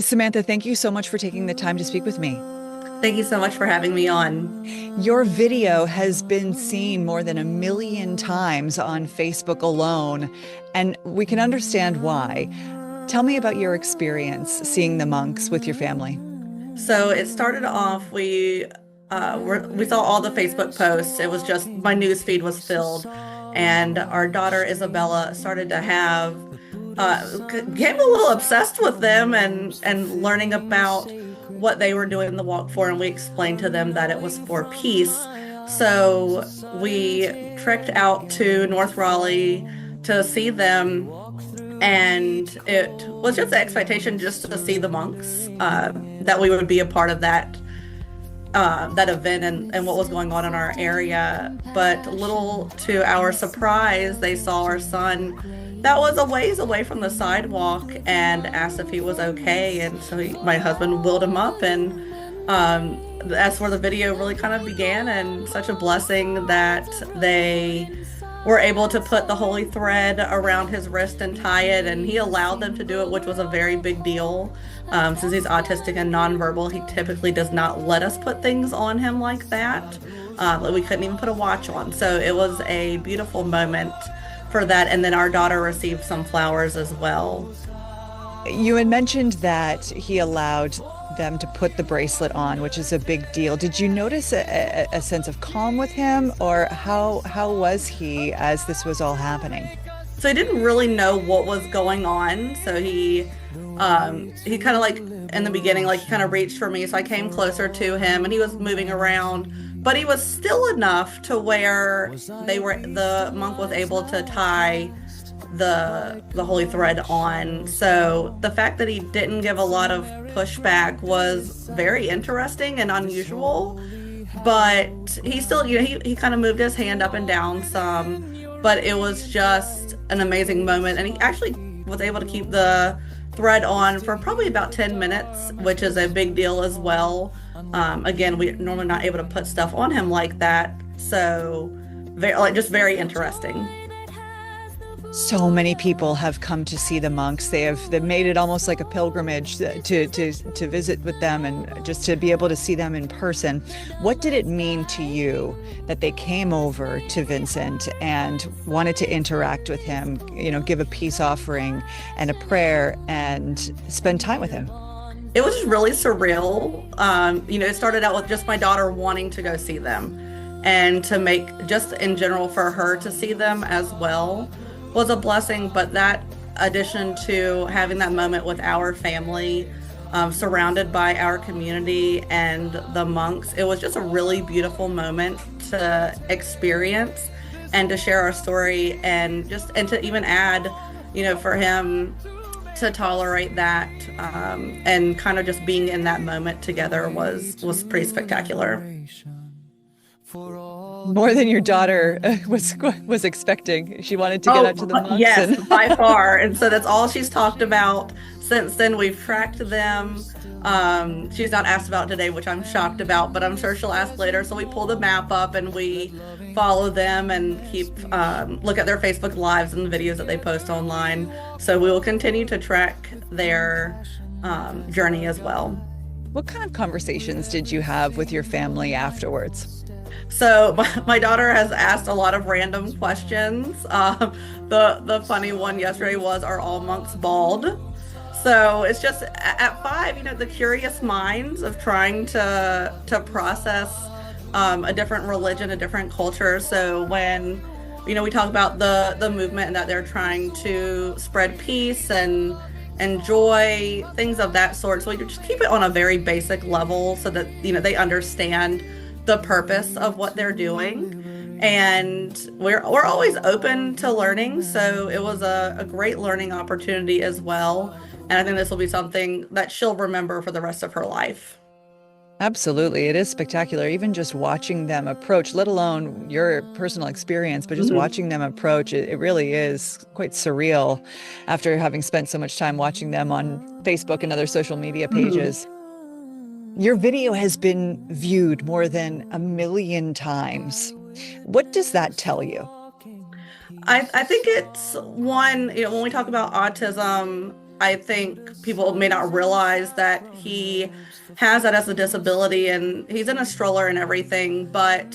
Samantha, thank you so much for taking the time to speak with me. Thank you so much for having me on. Your video has been seen more than 1 million times on Facebook alone, and we can understand why. Tell me about your experience seeing the monks with your family. So it started off, we saw all the Facebook posts. It was just my news feed was filled, and our daughter Isabella started to have became a little obsessed with them and learning about what they were doing the walk for, and we explained to them that it was for peace. So we trekked out to North Raleigh to see them, and it was just the expectation just to see the monks, that we would be a part of that event and what was going on in our area. But little to our surprise, they saw our son that was a ways away from the sidewalk and asked if he was okay. And so my husband wheeled him up, and that's where the video really kind of began. And such a blessing that they were able to put the holy thread around his wrist and tie it, and he allowed them to do it, which was a very big deal. Since he's autistic and nonverbal, he typically does not let us put things on him like that. We couldn't even put a watch on. So it was a beautiful moment for that. And then our daughter received some flowers as well. You had mentioned that he allowed them to put the bracelet on, which is a big deal. Did you notice a sense of calm with him, or how was he as this was all happening? So he didn't really know what was going on. So he kind of like in the beginning, like he kind of reached for me. So I came closer to him, and he was moving around, but he was still enough to where the monk was able to tie the holy thread on. So the fact that he didn't give a lot of pushback was very interesting and unusual. But he still, he kind of moved his hand up and down some, but it was just an amazing moment. And he actually was able to keep the thread on for probably about 10 minutes, which is a big deal as well. Again, we're normally not able to put stuff on him like that. So just very interesting. So many people have come to see the monks. They've made it almost like a pilgrimage to visit with them and just to be able to see them in person. What did it mean to you that they came over to Vincent and wanted to interact with him, give a peace offering and a prayer and spend time with him? It was really surreal. It started out with just my daughter wanting to go see them, and to make just in general for her to see them as well was a blessing. But that addition to having that moment with our family, surrounded by our community and the monks, it was just a really beautiful moment to experience and to share our story, and to even add, for him to tolerate that, and kind of just being in that moment together was pretty spectacular. More than your daughter was expecting. She wanted to get out to the monks Yes, and by far. And so that's all she's talked about since then. We've tracked them. She's not asked about today, which I'm shocked about, but I'm sure she'll ask later. So we pull the map up and we follow them and look at their Facebook lives and the videos that they post online. So we will continue to track their journey as well. what kind of conversations did you have with your family afterwards? So my daughter has asked a lot of random questions. The funny one yesterday was, "Are all monks bald?" So it's just at 5, the curious minds of trying to process a different religion, a different culture. So when we talk about the movement and that they're trying to spread peace and joy, things of that sort. So we just keep it on a very basic level so that they understand the purpose of what they're doing. And we're always open to learning. So it was a great learning opportunity as well. And I think this will be something that she'll remember for the rest of her life. Absolutely. It is spectacular. Even just watching them approach, let alone your personal experience, but just Mhm. watching them approach, it really is quite surreal after having spent so much time watching them on Facebook and other social media Mhm. pages. Your video has been viewed more than 1 million times. What does that tell you? I think it's one, when we talk about autism, I think people may not realize that he has that as a disability, and he's in a stroller and everything, but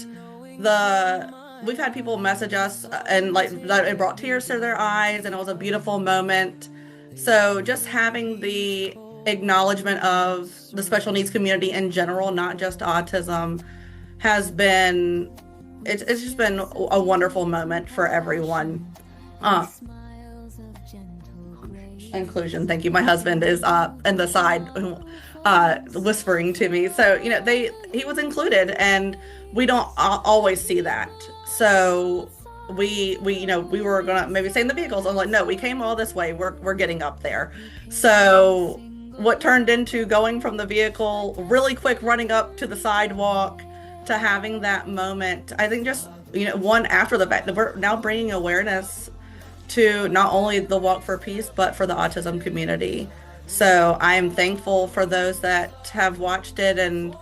the we've had people message us and like that it brought tears to their eyes and it was a beautiful moment. So just having the acknowledgement of the special needs community in general, not just autism, has been it's just been a wonderful moment for everyone. Uh, Inclusion. Thank you. My husband is in the side whispering to me. So, he was included and we don't always see that. So we were gonna maybe stay in the vehicles. I'm like, no, we came all this way. We're getting up there. So what turned into going from the vehicle really quick, running up to the sidewalk to having that moment, I think just, one after the fact that we're now bringing awareness to not only the Walk for Peace, but for the autism community. So I am thankful for those that have watched it, and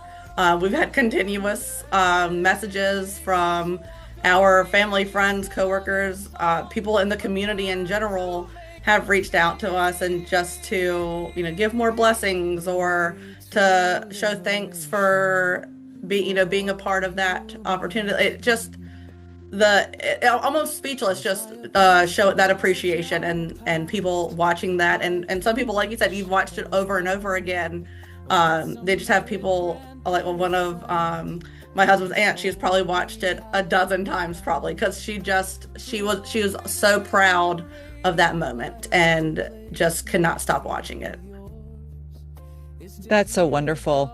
we've had continuous messages from our family, friends, coworkers, people in the community in general have reached out to us and just to, give more blessings or to show thanks for being a part of that opportunity. It just almost speechless, just show that appreciation and people watching that, and some people, like you said, you've watched it over and over again. They just have people like one of my husband's aunt. She's probably watched it a dozen times probably, because she was so proud of that moment and just could not stop watching it. That's so wonderful.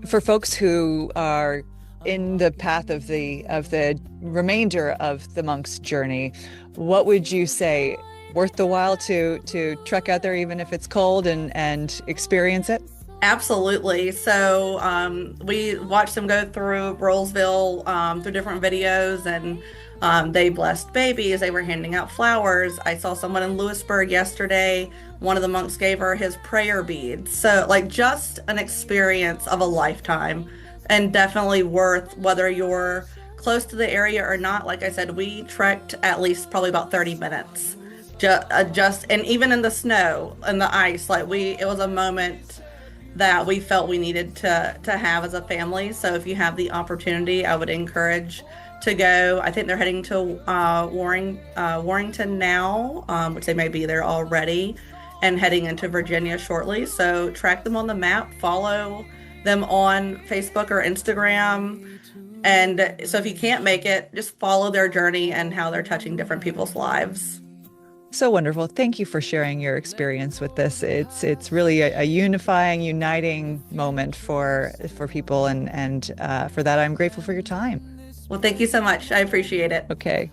For folks who are in the path of the remainder of the monk's journey, what would you say, worth the while to trek out there even if it's cold and experience it? Absolutely. So we watched them go through Rollsville through different videos, and they blessed babies. They were handing out flowers. I saw someone in Lewisburg yesterday. One of the monks gave her his prayer beads. So like just an experience of a lifetime, and definitely worth, whether you're close to the area or not. Like I said, we trekked at least probably about 30 minutes. And even in the snow and the ice, it was a moment that we felt we needed to have as a family. So if you have the opportunity, I would encourage to go. I think they're heading to Warrington now, which they may be there already, and heading into Virginia shortly. So track them on the map, follow them on Facebook or Instagram. And so if you can't make it, just follow their journey and how they're touching different people's lives. So wonderful. Thank you for sharing your experience with this. It's really a unifying, uniting moment for people, and for that I'm grateful for your time. Well, thank you so much. I appreciate it. Okay.